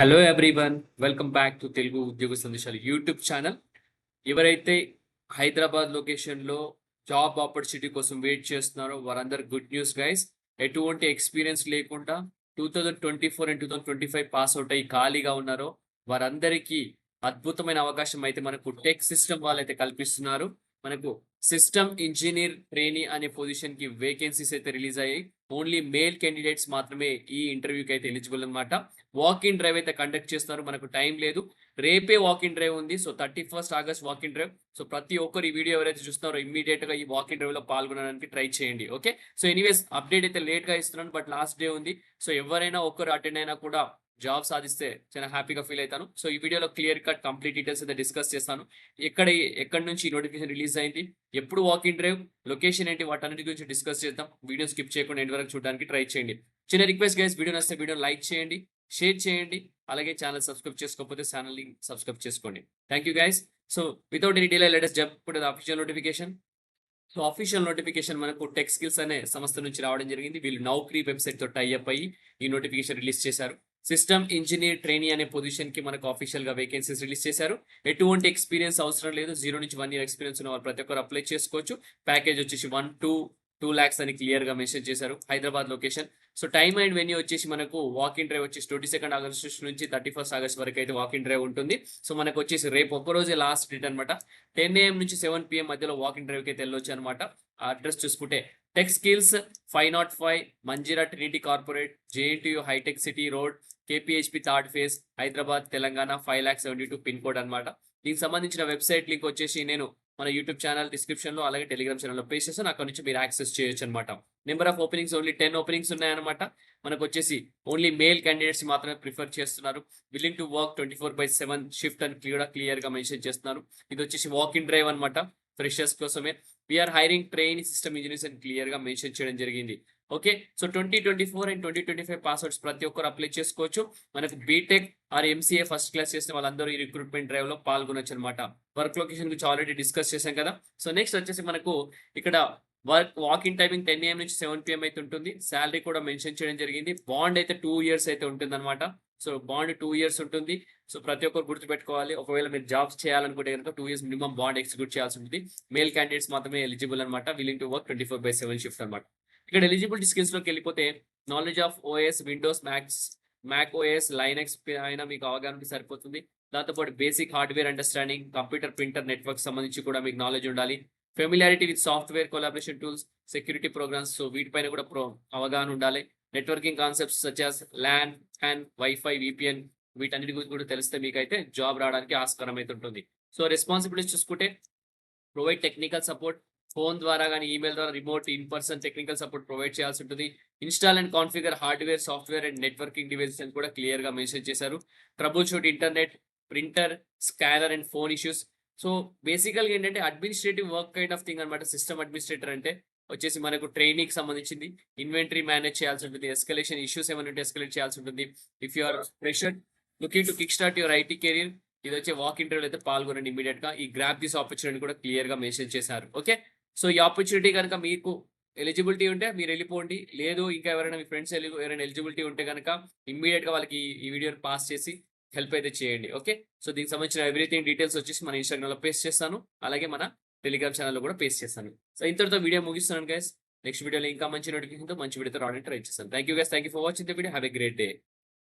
Hello everyone, welcome back to Telugu ఉద్యోగ సందేశాలు YouTube channel. ఎవరైతే హైదరాబాద్ లొకేషన్లో జాబ్ ఆపర్చునిటీ కోసం వెయిట్ చేస్తున్నారో వారందరు గుడ్ న్యూస్ గైస్. ఎటువంటి ఎక్స్పీరియన్స్ లేకుండా 2024 అండ్ 2025 పాస్ అవుట్ అయ్యి ఖాళీగా ఉన్నారో వారందరికీ అద్భుతమైన అవకాశం అయితే మనకు టెక్ సిస్టమ్ వాళ్ళైతే కల్పిస్తున్నారు. మనకు సిస్టమ్ ఇంజనీర్ ట్రైనీ అనే పొజిషన్ కి వేకెన్సీస్ అయితే రిలీజ్ అయ్యాయి. ఓన్లీ మేల్ క్యాండిడేట్స్ మాత్రమే ఈ ఇంటర్వ్యూకి అయితే ఎలిజిబుల్ అనమాట. వాక్ ఇన్ డ్రైవ్ అయితే కండక్ట్ చేస్తున్నారు. మనకు టైం లేదు, రేపే వాక్ ఇన్ డ్రైవ్ ఉంది. So 31st August walk in drive. So ప్రతి ఒక్కరు ఈ వీడియో ఎవరైతే చూస్తున్నారో ఇమ్మీడియట్ గా ఈ వాక్ ఇన్ డ్రైవ్ లో పాల్గొనడానికి ట్రై చేయండి. ఓకే, సో ఎనీవేస్ అప్డేట్ అయితే లేట్ గా ఇస్తున్నాను, బట్ లాస్ట్ డే ఉంది. సో ఎవరైనా ఒక్కరు అటెండ్ అయినా కూడా జాబ్ సాధిస్తే చాలా హ్యాపీగా ఫీల్ అవుతాను. సో ఈ వీడియోలో క్లియర్ కట్ కంప్లీట్ డీటెయిల్స్ అయితే డిస్కస్ చేస్తాను. ఎక్కడి నుంచి నోటిఫికేషన్ రిలీజ్ అయింది, ఎప్పుడు వాక్ ఇన్ డ్రైవ్, లొకేషన్ ఏంటి, వాటన్నిటి గురించి డిస్కస్ చేద్దాం. వీడియో స్కిప్ చేయకుండా ఎండ్ వరకు చూడడానికి ట్రై చేయండి. చిన్న రిక్వెస్ట్ గైస్, వీడియో నచ్చితే వీడియో లైక్ చేయండి, షేర్ చేయండి, అలాగే ఛానల్ సబ్స్క్రైబ్ చేసుకోకపోతే ఛానల్ సబ్స్క్రైబ్ చేసుకోండి. Thank you guys. So without any delay let us jump to the official notification. So official notification మనకు టెక్ స్కిల్స్ అనే సంస్థ నుంచి రావడం జరిగింది. వీళ్ళు నౌకరీ వెబ్సైట్ తో టైఅప్ అయ్యి ఈ నోటిఫికేషన్ రిలీజ్ చేశారు. సిస్టమ్ ఇంజనీర్ ట్రైనీ అనే పొజిషన్ కి మనకు అఫీషియల్ గా వేకెన్సీస్ రిలీజ్ చేశారు. ఎటువంటి ఎక్స్పీరియన్స్ అవసరం లేదు, 0 నుంచి 1 ఇయర్ ఎక్స్పీరియన్స్ ఉన్న వాళ్ళు ప్రతి ఒక్కరు అప్లై చేసుకోవచ్చు. ప్యాకేజ్ వచ్చేసి 1 to 2 lakhs అని క్లియర్ గా మెన్షన్ చేశారు. Hyderabad location. So time and venue వచ్చేసి మనకు వాక్ ఇన్ డ్రైవ్ వచ్చేసి 22 ఆగస్ట్ నుంచి 31st ఆగస్ట్ వరకు అయితే వాక్ ఇన్ డ్రైవ్ ఉంటుంది. సో మనకు వచ్చేసి రేపు ఒక్కరోజే లాస్ట్ డేట్ అనమాట. 10 AM నుంచి 7 PM మధ్యలో వాక్ ఇన్ డ్రైవ్ కి అయితే వెళ్ళొచ్చు అనమాట. అడ్రస్ చూసుకుంటే tech skills 505 Manjeera Trinity Corporate, JNTU Hitech City Road, KPHP third phase, Hyderabad Telangana 5,72 pin code అనమాట. దీనికి సంబంధించిన వెబ్సైట్ లింక్ వచ్చేసి నేను మన యూట్యూబ్ ఛానల్ డిస్క్రిప్షన్ లో అలాగే టెలిగ్రామ్ ఛానల్లో పేస్ట్ చేస్తాను. అక్కడ నుంచి మీరు యాక్సెస్ చేయొచ్చు అనమాట. Number of openings only 10 openings ఉన్నాయన్నమాట. మనకు వచ్చేసి ఓన్లీ మేల్ క్యాండిడేట్స్ మాత్రమే ప్రిఫర్ చేస్తున్నారు. విల్లింగ్ టు వర్క్ 24/7 షిఫ్ట్ అని క్లియర్ గా మెన్షన్ చేస్తున్నారు. ఇది వచ్చేసి వాక్ ఇన్ డ్రైవ్ అనమాట, ఫ్రెషర్స్ కోసమే. We are hiring train system engineers అని క్లియర్ గా మెన్షన్ చేయడం జరిగింది. ఓకే, సో 2024 అండ్ 2025 పాస్వర్డ్స్ ప్రతి ఒక్కరు అప్లై చేసుకోవచ్చు. మనకు BTech or MCA first class చేసిన వాళ్ళందరూ ఈ రిక్రూట్మెంట్ డ్రైవ్ లో పాల్గొనొచ్చు అనమాట. వర్క్ లొకేషన్ గురించి ఆల్రెడీ డిస్కస్ చేశాం కదా. సో నెక్స్ట్ వచ్చేసి మనకు ఇక్కడ వాక్ ఇన్ టైమింగ్ 10 AM నుంచి 7 PM అయితే ఉంటుంది. శాలరీ కూడా మెన్షన్ చేయడం జరిగింది. బాండ్ అయితే 2 years అయితే ఉంటుంది అనమాట. సో బాండ్ 2 years ఉంటుంది. సో ప్రతి ఒక్కరు గుర్తుపెట్టుకోవాలి. ఒకవేళ మీరు జాబ్స్ చేయాలనుకుంటే కనుక 2 years మినిమం బాండ్ ఎగ్జిక్యూట్ చేయాల్సి ఉంటుంది. మేల్ క్యాండిడేట్స్ మాత్రమే ఎలిజిబుల్ అనమాట. విల్లింగ్ టు వర్క్ 24/7 షిఫ్ట్ అనమాట. ఇక్కడ ఎలిజిబిలిటీ స్కిల్స్ లోకి వెళ్ళిపోతే knowledge of OS, Windows, Mac OS, Linux అయినా మీకు అవగాహనకి సరిపోతుంది. దాంతోపాటు basic hardware understanding, computer, printer, network సంబంధించి కూడా మీకు నాలెడ్జ్ ఉండాలి. Familiarity with software collaboration tools, security programs, so వీటిపైన కూడా అవగాహన ఉండాలి. Networking concepts such as LAN, CAN, WiFi, VPN వీటన్నిటి గురించి కూడా తెలిస్తే మీకు అయితే జాబ్ రావడానికి ఆస్కారం అయితే ఉంటుంది. సో రెస్పాన్సిబిలిటీస్ చూసుకుంటే ప్రొవైడ్ టెక్నికల్ సపోర్ట్, ఫోన్ ద్వారా కానీ ఈమెయిల్ ద్వారా remote, in person technical support provide చేయాల్సి ఉంటుంది. Install and configure hardware, software and networking devices అని కూడా క్లియర్ గా మెన్షన్ చేశారు. Trouble shoot internet, printer, scanner and phone issues. So బేసికల్గా ఏంటంటే administrative work kind of thing అనమాట. సిస్టమ్ అడ్మినిస్ట్రేటర్ అంటే వచ్చేసి మనకు ట్రైనింగ్ సంబంధించింది. ఇన్వెంటరీ మేనేజ్ చేయాల్సి ఉంటుంది. ఎస్కలేషన్ ఇష్యూస్ ఏమైనా ఉంటే ఎస్కలేట్ చేయాల్సి ఉంటుంది. If you are fresher looking to kick start your IT career, ఇది వచ్చే వాక్ ఇంటర్వ్యూ అయితే పాల్గొనండి ఇమీడియట్ గా. ఈ గ్రాప్ దిస్ ఆపర్చునిటీ కూడా క్లియర్ గా మెన్షన్ చేశారు. ఓకే, సో ఈ ఆపర్చునిటీ కనుక మీకు ఎలిజిబిలిటీ ఉంటే మీరు వెళ్ళిపోండి. లేదు ఇంకా ఎవరైనా మీ ఫ్రెండ్స్ ఎవరైనా ఎలిజిబిలిటీ ఉంటే కనుక ఇమ్మీడియట్ గా వాళ్ళకి ఈ వీడియోని పాస్ చేసి హెల్ప్ అయితే చేయండి. ఓకే, సో దీనికి సంబంధించిన ఎవ్రీథింగ్ డీటెయిల్స్ వచ్చేసి మన ఇన్స్టాగ్రామ్ లో పేస్ట్ చేస్తాను, అలాగే మన టెలిగ్రామ్ ఛానల్లో కూడా పేస్ట్ చేస్తాను. సో ఇంతటితో వీడియో ముగిస్తున్నాను గైస్. నెక్స్ట్ వీడియోలో ఇంకా మంచి నోటిఫికేషన్ తో మంచి వీడియోతో రావడానికి ట్రై చేస్తాను. Thank you guys, thank you for watching the video. Have a great day.